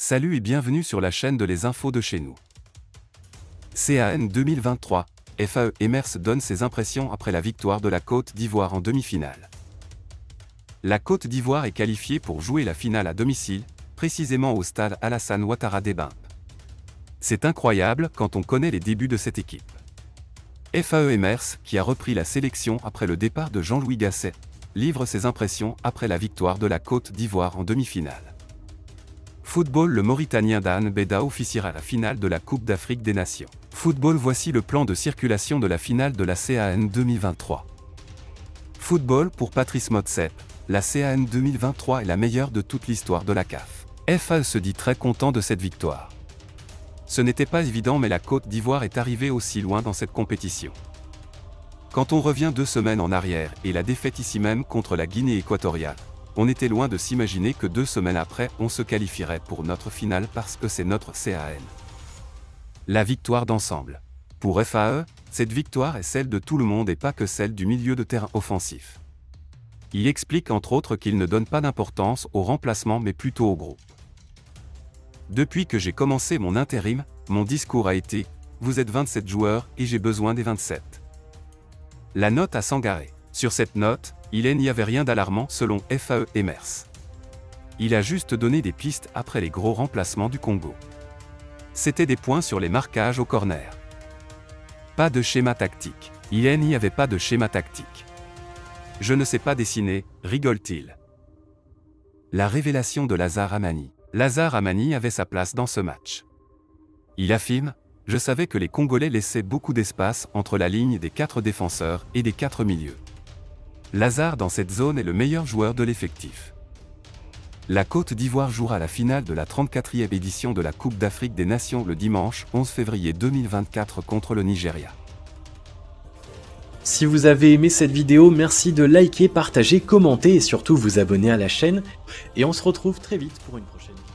Salut et bienvenue sur la chaîne de Les Infos de chez nous. CAN 2023, FAE Emers donne ses impressions après la victoire de la Côte d'Ivoire en demi-finale. La Côte d'Ivoire est qualifiée pour jouer la finale à domicile, précisément au stade Alassane Ouattara d'Ebimpe. C'est incroyable quand on connaît les débuts de cette équipe. FAE Emers, qui a repris la sélection après le départ de Jean-Louis Gasset, livre ses impressions après la victoire de la Côte d'Ivoire en demi-finale. Football. Le Mauritanien Dan Beda officiera à la finale de la Coupe d'Afrique des Nations. Football. Voici le plan de circulation de la finale de la CAN 2023. Football. Pour Patrice Motsepe, la CAN 2023 est la meilleure de toute l'histoire de la CAF. FAE se dit très content de cette victoire. Ce n'était pas évident, mais la Côte d'Ivoire est arrivée aussi loin dans cette compétition. Quand on revient 2 semaines en arrière et la défaite ici même contre la Guinée équatoriale, on était loin de s'imaginer que 2 semaines après, on se qualifierait pour notre finale parce que c'est notre CAN. La victoire d'ensemble. Pour FAE, cette victoire est celle de tout le monde et pas que celle du milieu de terrain offensif. Il explique entre autres qu'il ne donne pas d'importance au remplacement mais plutôt au groupe. Depuis que j'ai commencé mon intérim, mon discours a été « Vous êtes 27 joueurs et j'ai besoin des 27 ». La note a s'engaré. Sur cette note, il n'y avait rien d'alarmant selon FAE Emers. Il a juste donné des pistes après les gros remplacements du Congo. C'était des points sur les marquages au corner. Pas de schéma tactique. Il n'y avait pas de schéma tactique. Je ne sais pas dessiner, rigole-t-il. La révélation de Lazare Amani. Lazare Amani avait sa place dans ce match. Il affirme « Je savais que les Congolais laissaient beaucoup d'espace entre la ligne des 4 défenseurs et des 4 milieux. Lazare dans cette zone est le meilleur joueur de l'effectif. » La Côte d'Ivoire jouera la finale de la 34e édition de la Coupe d'Afrique des Nations le dimanche 11 février 2024 contre le Nigeria. Si vous avez aimé cette vidéo, merci de liker, partager, commenter et surtout vous abonner à la chaîne. Et on se retrouve très vite pour une prochaine vidéo.